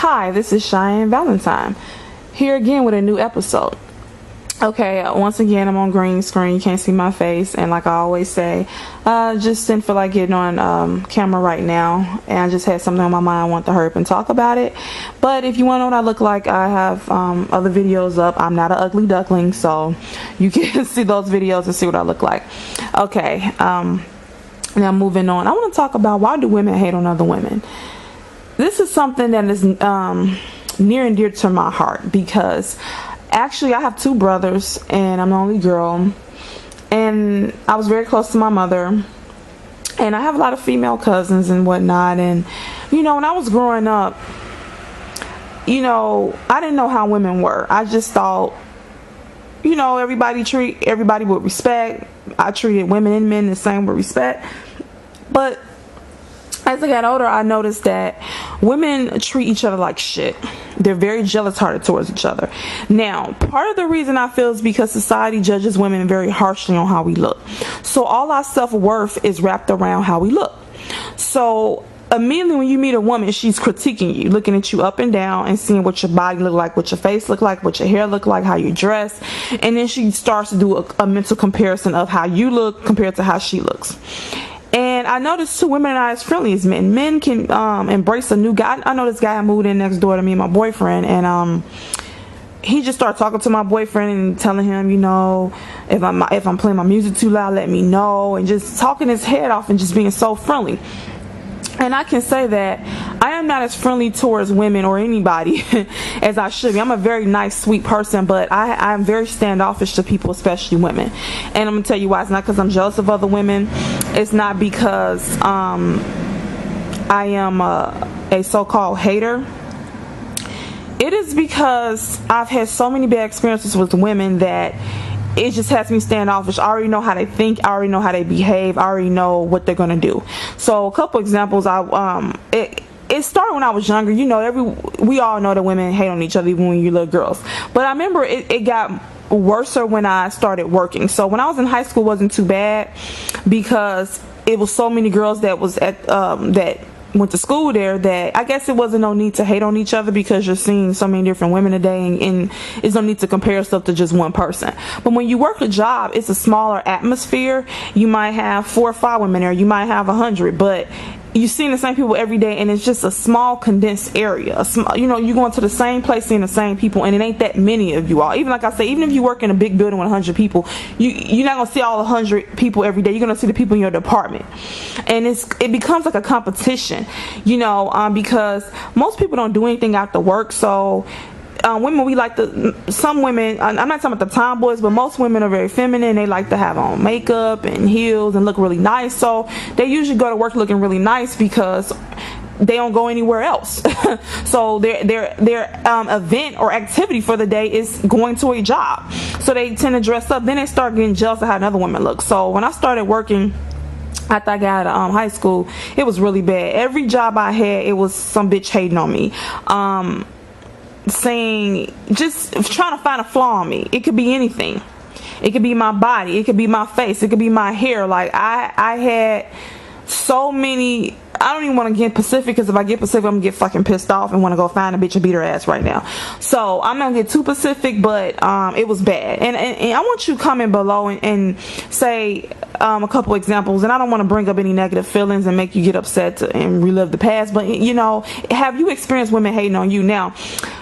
Hi, this is Cheyenne Valentine, here again with a new episode. Okay, once again, I'm on green screen. You can't see my face, and like I always say, just didn't feel like getting on camera right now, and I just had something on my mind. I want to hurry up and talk about it. But if you want to know what I look like, I have other videos up. I'm not an ugly duckling, so you can see those videos and see what I look like. Okay, now moving on. I want to talk about, why do women hate on other women? This is something that is near and dear to my heart, because actually I have two brothers and I'm the only girl, and I was very close to my mother, and I have a lot of female cousins and whatnot. And when I was growing up, I didn't know how women were. I just thought everybody treat everybody with respect. I treated women and men the same with respect. But as I got older, I noticed that women treat each other like shit. They're very jealous-hearted towards each other. Now, part of the reason I feel is because society judges women very harshly on how we look. So all our self-worth is wrapped around how we look. So immediately when you meet a woman, she's critiquing you, looking at you up and down and seeing what your body look like, what your face look like, what your hair look like, how you dress. And then she starts to do a mental comparison of how you look compared to how she looks. And I noticed too, women are not as friendly as men. Men can embrace a new guy. I know this guy moved in next door to me and my boyfriend, and he just started talking to my boyfriend and telling him, if I'm playing my music too loud, let me know, and just talking his head off and just being so friendly. And I can say that I am not as friendly towards women or anybody as I should be. I'm a very nice, sweet person, but I'm very standoffish to people, especially women. And I'm going to tell you why. It's not because I'm jealous of other women. It's not because I am a so-called hater. It is because I've had so many bad experiences with women that it just has me standoffish. I already know how they think. I already know how they behave. I already know what they're gonna do. So a couple examples. It started when I was younger. We all know that women hate on each other even when you're little girls. But I remember it got worse when I started working. So when I was in high school, it wasn't too bad, because it was so many girls that was at that went to school there, that I guess it wasn't no need to hate on each other, because you're seeing so many different women today, and it's no need to compare yourself to just one person. But when you work a job, it's a smaller atmosphere. You might have 4 or 5 women there, you might have 100, but you're seeing the same people every day, and it's just a small condensed area. You're going to the same place, seeing the same people, and it ain't that many of you all. Even like I say, even if you work in a big building with 100 people, you're not gonna see all 100 people every day. You're gonna see the people in your department, and it becomes like a competition, because most people don't do anything after work. So women, some women, I'm not talking about the tomboys, but most women are very feminine. They like to have on makeup and heels and look really nice. So they usually go to work looking really nice because they don't go anywhere else. So their event or activity for the day is going to a job. So they tend to dress up. Then they start getting jealous of how another woman looks. So when I started working after I got out of high school, it was really bad. Every job I had, it was some bitch hating on me. Saying, just trying to find a flaw in me. It could be anything. It could be my body, it could be my face, it could be my hair. Like I had so many. I don't even want to get specific, because if I get specific, I'm gonna get fucking pissed off and want to go find a bitch and beat her ass right now. So I'm not gonna get too specific, but it was bad. And I want you to comment below and say a couple examples. And I don't want to bring up any negative feelings and make you get upset and relive the past, but have you experienced women hating on you? Now,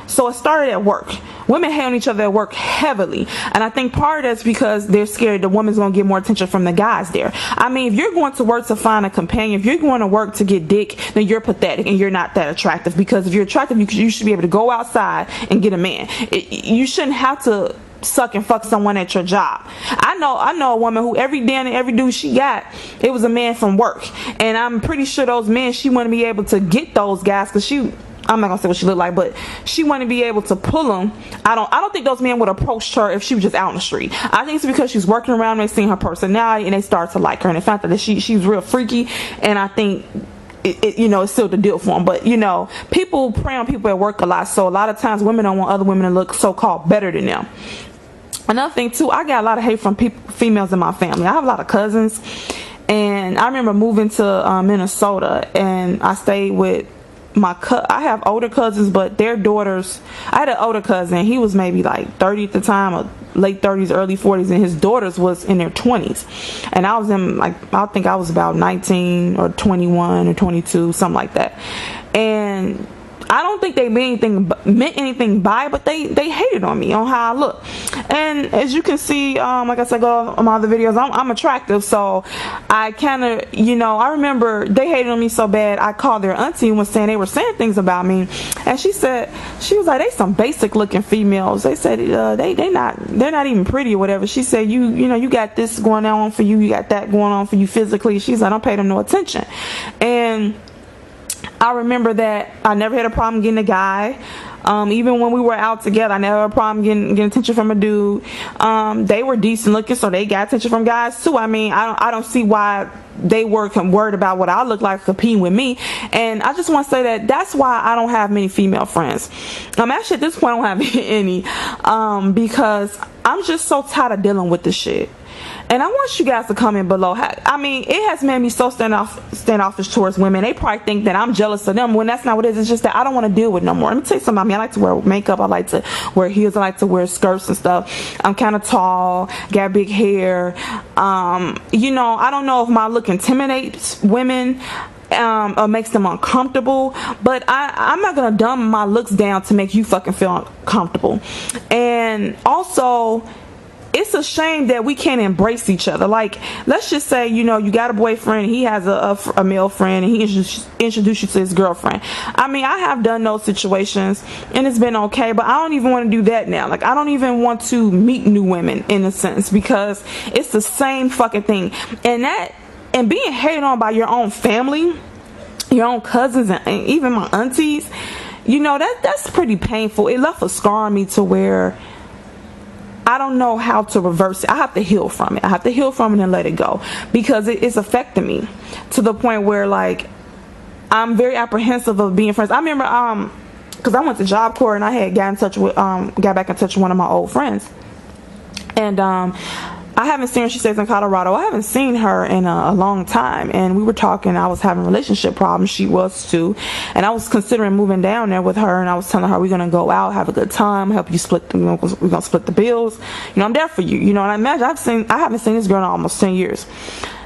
so it started at work. Women hate on each other at work heavily, and I think part of that's because they're scared the woman's gonna get more attention from the guys there. I mean, if you're going to work to find a companion, if you're going to work to get dick, then you're pathetic and you're not that attractive. Because if you're attractive, you should be able to go outside and get a man. You shouldn't have to suck and fuck someone at your job. I know a woman who every day and every dude she got, it was a man from work, and I'm pretty sure those men, she wouldn't be able to get those guys, because I'm not gonna say what she looked like, but she wouldn't be able to pull them. I don't think those men would approach her if she was just out on the street. I think it's because she's working around, they seen her personality, and they start to like her, and the fact that she's real freaky, and I think it's still the deal for them. But people prey on people at work a lot, so a lot of times women don't want other women to look so-called better than them. Another thing too, I got a lot of hate from females in my family. I have a lot of cousins, and I remember moving to Minnesota, and I stayed with I have older cousins, but their daughters, I had an older cousin, he was maybe like 30 at the time, or late 30s, early 40s, and his daughters was in their 20s, and I was in, like, I think I was about 19 or 21 or 22, something like that. And I don't think they meant anything by it, but they hated on me, on how I look. And as you can see, like I said, go on my other videos, I'm attractive, so I kind of, I remember they hated on me so bad, I called their auntie and was saying, they were saying things about me, and she was like, they some basic looking females. They said they're not even pretty or whatever. She said, you got this going on for you, you got that going on for you physically. She's like, don't pay them no attention. And I remember that I never had a problem getting a guy. Even when we were out together, I never had a problem getting attention from a dude. They were decent looking, so they got attention from guys too. I mean, I don't see why they were worried about what I look like competing with me. And I just want to say that's why I don't have many female friends. Actually, at this point, I don't have any, because I'm just so tired of dealing with this shit. And I want you guys to comment below. I mean, it has made me so standoffish towards women. They probably think that I'm jealous of them, when that's not what it is. It's just that I don't want to deal with no more. Let me tell you something about me. I like to wear makeup. I like to wear heels. I like to wear skirts and stuff. I'm kind of tall, got big hair. I don't know if my look intimidates women or makes them uncomfortable, but I'm not gonna dumb my looks down to make you fucking feel uncomfortable. And also, it's a shame that we can't embrace each other. Like, let's just say, you got a boyfriend, he has a male friend, and he introduced you to his girlfriend. I mean, I have done those situations, and it's been okay, but I don't even want to do that now. Like, I don't even want to meet new women, in a sense, because it's the same fucking thing. And being hated on by your own family, your own cousins, and even my aunties, that's pretty painful. It left a scar on me to where I don't know how to reverse it. I have to heal from it. I have to heal from it and let it go, because it's affecting me to the point where, like, I'm very apprehensive of being friends. I remember, because I went to Job Corps, and I had got back in touch with one of my old friends, and I haven't seen her. She stays in Colorado. I haven't seen her in a long time, and we were talking. I was having relationship problems. She was too, and I was considering moving down there with her. And I was telling her, we're gonna go out, have a good time, help you split. We're gonna split the bills. I'm there for you. And I imagine I haven't seen this girl in almost 10 years.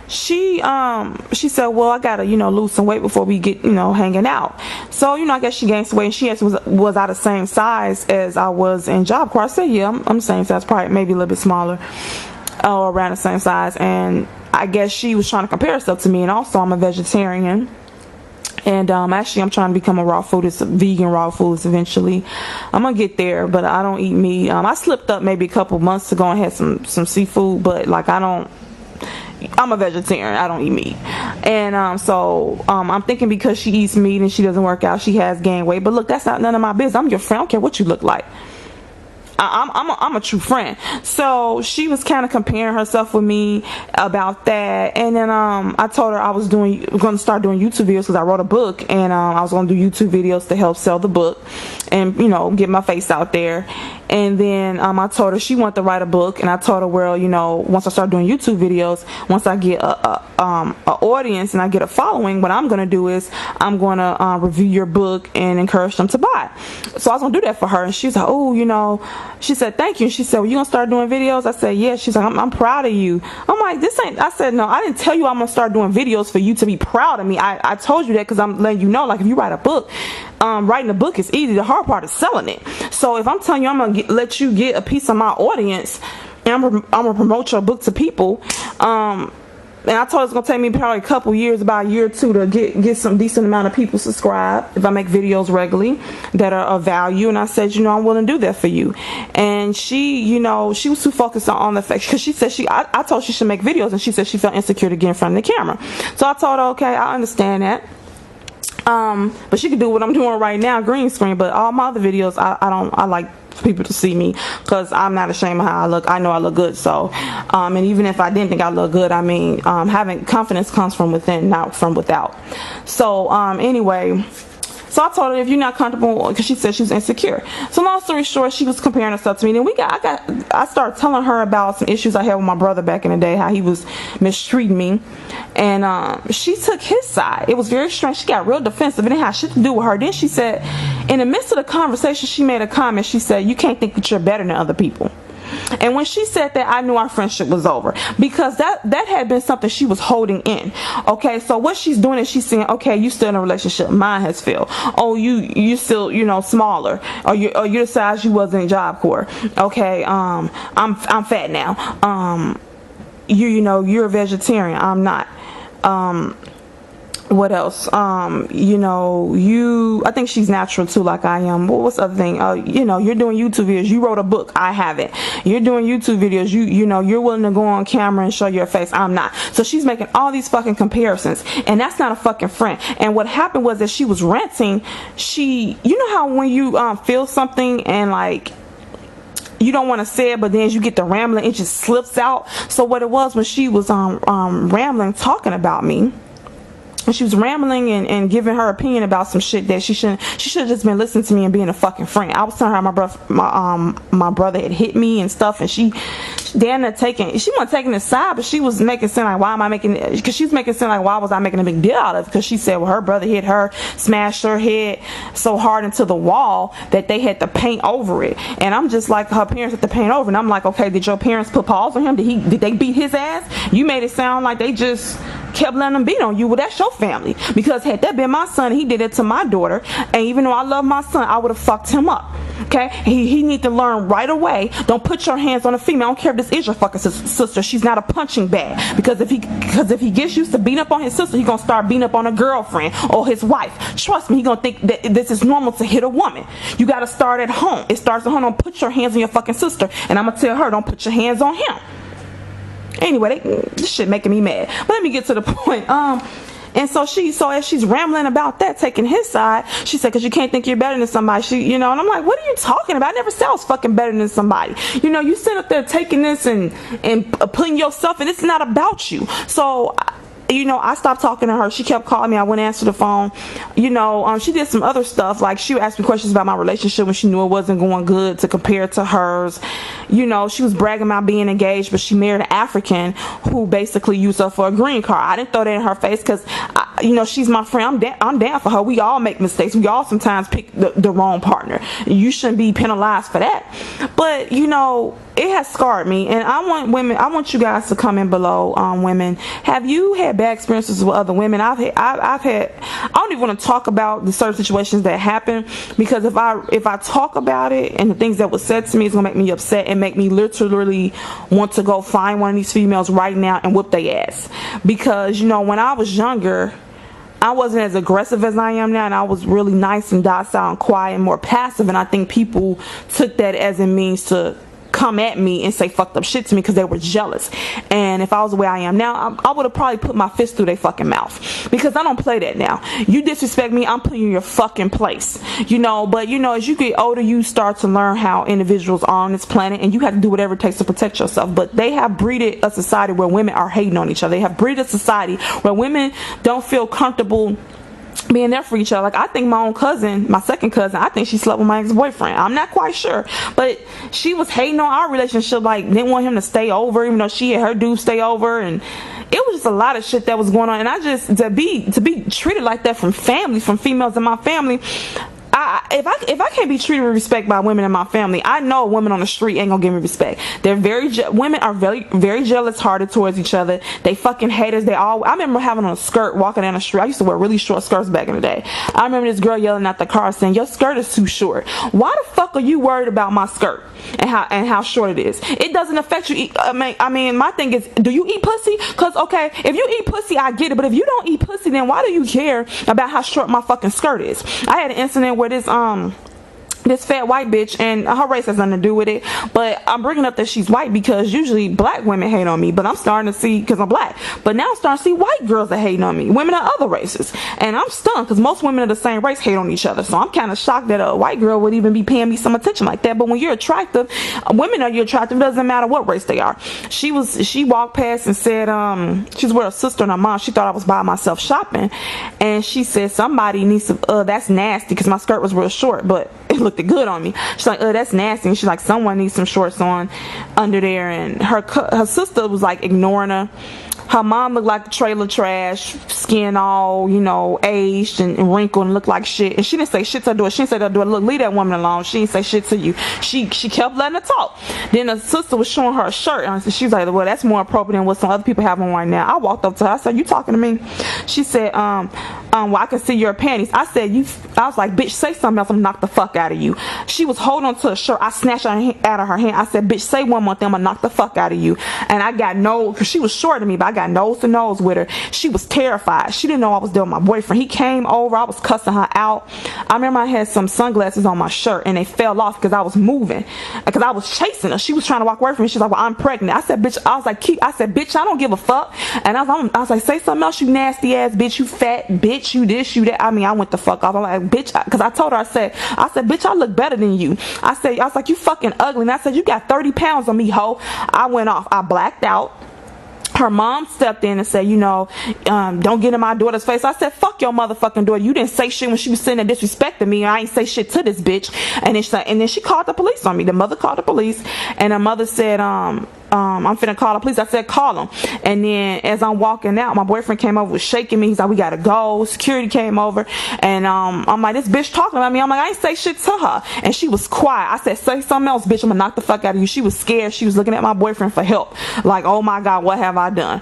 She said, well, I gotta lose some weight before we get hanging out. So I guess she gained some weight, and she was out of the same size as I was in Job Corps. I said, yeah, I'm the same size, probably maybe a little bit smaller, or around the same size. And I guess she was trying to compare herself to me. And also, I'm a vegetarian, and actually I'm trying to become a vegan raw foods eventually. I'm gonna get there, but I don't eat meat. I slipped up maybe a couple months ago and had some seafood, but like I'm a vegetarian. I don't eat meat. And so I'm thinking, because she eats meat and she doesn't work out, she has gained weight. But look, that's not none of my business. I'm your friend. I don't care what you look like. I'm a true friend. So she was kind of comparing herself with me about that. And then I told her I was going to start doing YouTube videos, because I wrote a book, and I was going to do YouTube videos to help sell the book and get my face out there. And then I told her she wanted to write a book, and I told her, well, once I start doing YouTube videos, once I get a audience and I get a following, what I'm going to do is I'm going to review your book and encourage them to buy. So I was going to do that for her. And she's like, oh, she said, thank you. And she said, well, you gonna start doing videos? I said, yeah. She's like, I'm proud of you. I'm like, I said, no, I didn't tell you I'm gonna start doing videos for you to be proud of me. I told you that because I'm letting you know, like, if you write a book, writing a book is easy. The hard part is selling it. So if I'm telling you I'm gonna let you get a piece of my audience, and I'm gonna promote your book to people, and I told her it's going to take me probably a couple years, about a year or two, to get some decent amount of people subscribed if I make videos regularly that are of value. And I said, I'm willing to do that for you. And she, she was too focused on the fact, because she said I told her she should make videos, and she said she felt insecure to get in front of the camera. So I told her, okay, I understand that. But she could do what I'm doing right now, green screen. But all my other videos, I like people to see me, because I'm not ashamed of how I look. I know I look good. So and even if I didn't think I look good, I mean, having confidence comes from within, not from without. So anyway, So I told her, if you're not comfortable, because she said she was insecure. So long story short, she was comparing herself to me. Then I started telling her about some issues I had with my brother back in the day, how he was mistreating me, and she took his side. It was very strange. She got real defensive. It didn't have shit to do with her. Then she said, in the midst of the conversation, she made a comment. She said, "You can't think that you're better than other people." And when she said that, I knew our friendship was over, because that had been something she was holding in. Okay, so what she's doing is she's saying, okay, you still in a relationship, mine has failed. Oh, you still, smaller, or you're the size you was in Job Corps. Okay, I'm fat now. You're a vegetarian, I'm not. What else? I think she's natural too, like I am. What's the other thing? You're doing YouTube videos. You wrote a book. I haven't. You're doing YouTube videos. You're willing to go on camera and show your face. I'm not. So she's making all these fucking comparisons, and that's not a fucking friend. And what happened was that she was ranting. You know how when you feel something and like, you don't want to say it, but then as you get the rambling, it just slips out. So what it was, when she was rambling, talking about me, and she was rambling and giving her opinion about some shit that she should have just been listening to me and being a fucking friend. I was telling her my brother had hit me and stuff, and she wasn't taking his side, but she was making it sound like, because she was making it sound like, why was I making a big deal out of it? Because she said, well, her brother hit her, smashed her head so hard into the wall that they had to paint over it. And I'm just like, her parents had to paint over it. And I'm like, okay, did your parents put paws on him? Did they beat his ass? You made it sound like they just kept letting him beat on you. Well, that's your family, because had that been my son, he did it to my daughter, and even though I love my son, I would have fucked him up. Okay, he need to learn right away, don't put your hands on a female. I don't care if this is your fucking sister. She's not a punching bag, because if he gets used to beating up on his sister, he gonna start beating up on a girlfriend or his wife. Trust me, he gonna think that this is normal to hit a woman. You gotta start at home. It starts at home. Don't put your hands on your fucking sister, and I'm gonna tell her, don't put your hands on him. Anyway, this shit making me mad. But let me get to the point. And so as she's rambling about that, taking his side, she said, because you can't think you're better than somebody. And I'm like, what are you talking about? I never said I was fucking better than somebody. You sit up there taking this and putting yourself, and it's not about you. So I stopped talking to her. She kept calling me. I wouldn't answer the phone. She did some other stuff. Like, she would ask me questions about my relationship when she knew it wasn't going good, to compare it to hers. She was bragging about being engaged, but she married an African who basically used her for a green card. I didn't throw that in her face, because, she's my friend. I'm down for her. We all make mistakes. We all sometimes pick the wrong partner. You shouldn't be penalized for that. But, it has scarred me, and I want you guys to comment below, women. Have you had bad experiences with other women? I've had. I don't even want to talk about the certain situations that happen, because if I talk about it and the things that was said to me, it's gonna make me upset and make me literally want to go find one of these females right now and whip their ass. Because when I was younger, I wasn't as aggressive as I am now, and I was really nice and docile and quiet and more passive, and I think people took that as a means to come at me and say fucked up shit to me, because they were jealous. And if I was the way I am now, I would have probably put my fist through their fucking mouth, because I don't play that now. You disrespect me, I'm putting you in your fucking place. But as you get older, you start to learn how individuals are on this planet, and you have to do whatever it takes to protect yourself. But they have breeded a society where women are hating on each other. They have breeded a society where women don't feel comfortable being there for each other. Like, I think my own cousin, my second cousin, I think she slept with my ex-boyfriend. I'm not quite sure, but she was hating on our relationship, like didn't want him to stay over, even though she had her dude stay over, and it was just a lot of shit that was going on. And I just, to be treated like that from females in my family, if I can't be treated with respect by women in my family, I know a woman on the street ain't gonna give me respect. Women are very, very jealous hearted towards each other. They fucking hate us. I remember having on a skirt walking down the street. I used to wear really short skirts back in the day. I remember this girl yelling at the car saying, your skirt is too short. Why the fuck are you worried about my skirt and how short it is? It doesn't affect you. I mean, my thing is, do you eat pussy? Because, okay, if you eat pussy, I get it. But if you don't eat pussy, then why do you care about how short my fucking skirt is? I had an incident where this this fat white bitch, and her race has nothing to do with it, but I'm bringing up that she's white because usually black women hate on me, but I'm starting to see, because I'm black, but now I'm starting to see white girls that hate on me, women of other races, and I'm stunned because most women of the same race hate on each other. So I'm kind of shocked that a white girl would even be paying me some attention like that. But when you're attractive, women know you're attractive, it doesn't matter what race they are. She walked past and said she's with her sister and her mom. She thought I was by myself shopping, and she said somebody needs some that's nasty, because my skirt was real short, but it looked good on me. She's like, that's nasty. And she's like, someone needs some shorts on under there. And her sister was like ignoring her. Her mom looked like trailer trash, skin all, aged and wrinkled and looked like shit. And she didn't say shit to her daughter. She didn't say to her daughter, look, leave that woman alone. She didn't say shit to you. She kept letting her talk. Then her sister was showing her a shirt, and she was like, well, that's more appropriate than what some other people have on right now. I walked up to her. I said, you talking to me? She said, well, I can see your panties. I was like, bitch, say something else. I'm gonna knock the fuck out of you. She was holding on to a shirt. I snatched her out of her hand. I said, bitch, say one more thing. I'm gonna knock the fuck out of you. And I got because she was shorter than me, but I got nose to nose with her. She was terrified. She didn't know I was there with my boyfriend. He came over. I was cussing her out. I remember I had some sunglasses on my shirt, and they fell off because I was moving, because I was chasing her. She was trying to walk away from me. She's like, well, I'm pregnant. I said, bitch, bitch, I don't give a fuck. And I was like, say something else, you nasty ass bitch, you fat bitch, you this, you that. I mean, I went the fuck off. I'm like, bitch, because I told her, I said, bitch, I look better than you. I was like, you fucking ugly. And I said, you got 30 pounds on me, hoe. I went off. I blacked out. Her mom stepped in and said, don't get in my daughter's face. I said, fuck your motherfucking daughter. You didn't say shit when she was sitting there disrespecting me, and I ain't say shit to this bitch. And then she called the police on me. The mother called the police, and her mother said, I'm finna call the police. I said, call them. And then as I'm walking out, my boyfriend came over, was shaking me. He's like, we gotta go. Security came over, and I'm like, this bitch talking about me. I'm like, I ain't say shit to her. And she was quiet. I said, say something else, bitch. I'm gonna knock the fuck out of you. She was scared. She was looking at my boyfriend for help. Like, oh my God, what have I done?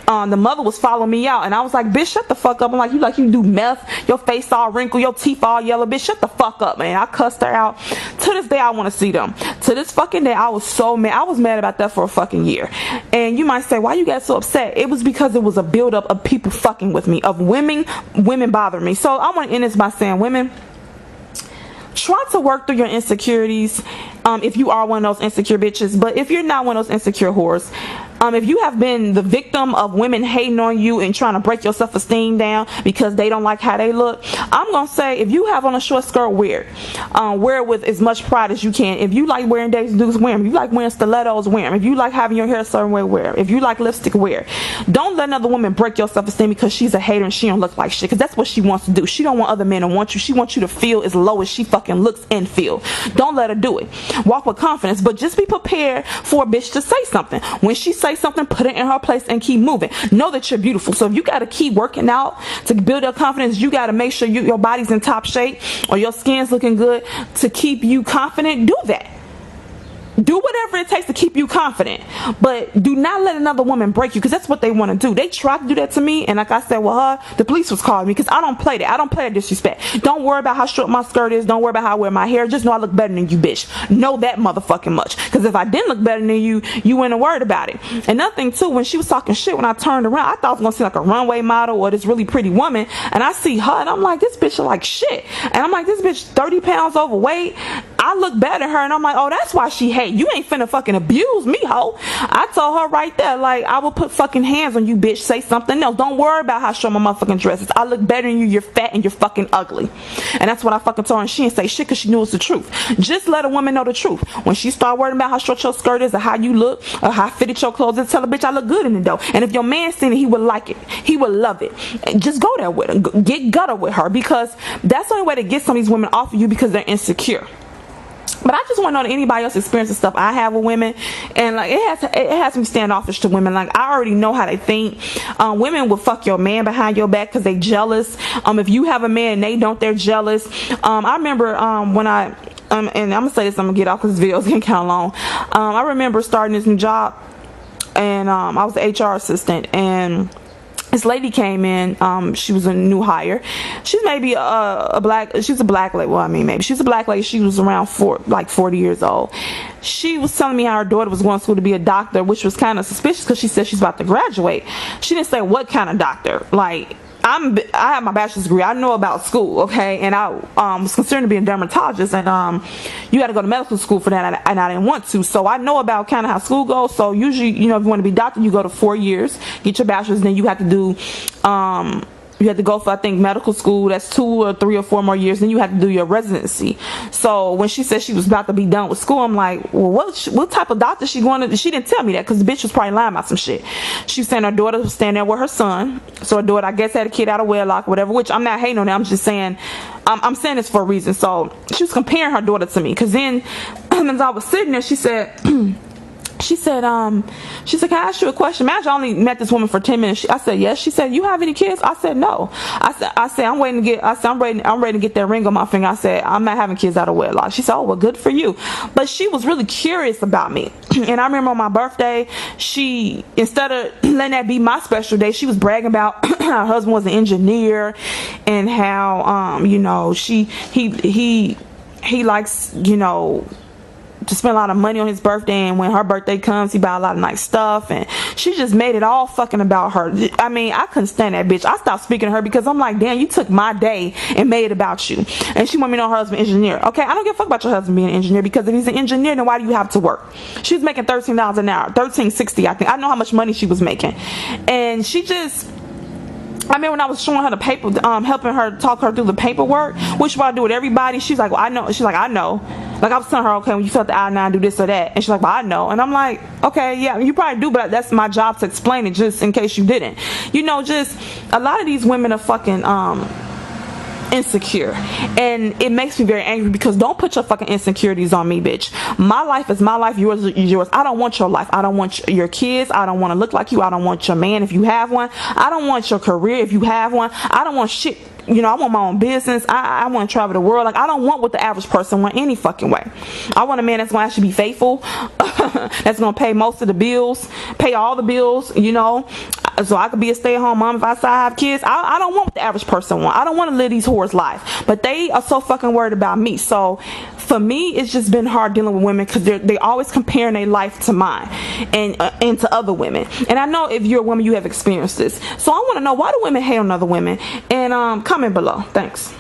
The mother was following me out, and I was like, bitch, shut the fuck up. I'm like, you do meth, your face all wrinkled, your teeth all yellow, bitch, shut the fuck up, man. I cussed her out. To this day, I want to see them. To this fucking day, I was so mad. I was mad about that for a fucking year. And you might say, why you got so upset? It was because it was a buildup of people fucking with me, of women bother me. So I want to end this by saying, women, try to work through your insecurities, if you are one of those insecure bitches. But if you're not one of those insecure whores, if you have been the victim of women hating on you and trying to break your self-esteem down because they don't like how they look, I'm gonna say, if you have on a short skirt, wear it with as much pride as you can. If you like wearing Daisy Dukes, wear them. If you like wearing stilettos, wear them. If you like having your hair a certain way, wear them. If you like lipstick, wear it. Don't let another woman break your self-esteem because she's a hater and she don't look like shit, because that's what she wants to do. She don't want other men to want you. She wants you to feel as low as she fucking looks and feel. Don't let her do it. Walk with confidence, but just be prepared for a bitch to say something. When she say something, put it in her place and keep moving. Know that you're beautiful. So if you got to keep working out to build your confidence, you got to make sure your body's in top shape or your skin's looking good to keep you confident. Do that. Do whatever it takes to keep you confident, but do not let another woman break you, because that's what they want to do. They tried to do that to me, and like I said, well, the police was calling me because I don't play that. I don't play that disrespect. Don't worry about how short my skirt is. Don't worry about how I wear my hair. Just know I look better than you, bitch. Know that motherfucking much, because if I didn't look better than you, you wouldn't have worried about it. Another thing too, when she was talking shit, when I turned around, I thought I was gonna see like a runway model or this really pretty woman, and I see her, and I'm like, this bitch is like shit, and I'm like, this bitch 30 pounds overweight. I look better than her, and I'm like, oh, that's why she hate. You ain't finna fucking abuse me, ho. I told her right there, like, I will put fucking hands on you, bitch. Say something else. Don't worry about how short my motherfucking dress is. I look better than you. You're fat and you're fucking ugly. And that's what I fucking told her, and she didn't say shit because she knew it's the truth. Just let a woman know the truth. When she start worrying about how short your skirt is or how you look or how fitted your clothes is, tell her, bitch, I look good in it though. And if your man seen it, he would like it. He would love it. And just go there with her. Get gutter with her, because that's the only way to get some of these women off of you, because they're insecure. But I just want to know that anybody else experiences stuff I have with women, and like it has me standoffish to women. Like, I already know how they think. Women will fuck your man behind your back because they jealous. If you have a man and they don't, they're jealous. I remember when I and I'm gonna say this, I'm gonna get off because this video is getting kind of long. I remember starting this new job, and I was an HR assistant, and this lady came in. She was a new hire. She's maybe she's a black lady. Well, I mean, maybe she's a black lady. She was around 40 years old. She was telling me how her daughter was going to school to be a doctor, which was kind of suspicious because she said she's about to graduate. She didn't say what kind of doctor. Like, I have my bachelor's degree. I know about school, okay, and I was considering to be a dermatologist, and you had to go to medical school for that, and I didn't want to. So I know about kind of how school goes. So usually, if you want to be a doctor, you go to 4 years, get your bachelor's, and then you have to do you have to go for, I think, medical school. That's 2 or 3 or 4 more years. Then you have to do your residency. So when she said she was about to be done with school, I'm like, well, what type of doctor she going to? She didn't tell me that, because the bitch was probably lying about some shit. She was saying her daughter was standing there with her son. So her daughter, I guess, had a kid out of wedlock or whatever, which I'm not hating on that. I'm just saying, I'm saying this for a reason. So she was comparing her daughter to me, because then as I was sitting there, she said, can I ask you a question? Imagine I only met this woman for 10 minutes. I said, yes. She said, you have any kids? I said, no. I said, I'm ready to get that ring on my finger. I said, I'm not having kids out of wedlock. She said, oh, well, good for you. But she was really curious about me. And I remember on my birthday, she, instead of letting that be my special day, she was bragging about her husband was an engineer, and how, he likes, to spend a lot of money on his birthday, and when her birthday comes, he buy a lot of nice stuff, and she just made it all fucking about her. I mean, I couldn't stand that bitch. I stopped speaking to her, because I'm like, damn, you took my day and made it about you. And she want me to know her husband engineer. Okay, I don't give a fuck about your husband being an engineer, because if he's an engineer, then why do you have to work? She was making $13 an hour, $13.60, I think. I know how much money she was making, and she just, I remember when I was showing her the paper, helping her talk her through the paperwork, which I do with everybody. She's like, well, I know. She's like, I know. Like, I was telling her, okay, when you felt the I-9, do this or that. And she's like, well, I know. And I'm like, okay, yeah, you probably do, but that's my job to explain it, just in case you didn't. Just a lot of these women are fucking insecure, and it makes me very angry, because don't put your fucking insecurities on me, bitch. My life is my life, yours is yours. I don't want your life. I don't want your kids. I don't want to look like you. I don't want your man if you have one. I don't want your career if you have one. I don't want shit. I want my own business. I want to travel the world. Like, I don't want what the average person want any fucking way. I want a man that's going to actually be faithful, that's going to pay most of the bills, pay all the bills, so I could be a stay-at-home mom if I decide I have kids. I don't want what the average person want. I don't want to live these whores' life, but they are so fucking worried about me. So for me, it's just been hard dealing with women, because they always comparing their life to mine and to other women. And I know if you're a woman, you have experienced this. So I want to know, why do women hate on other women? And comment below. Thanks.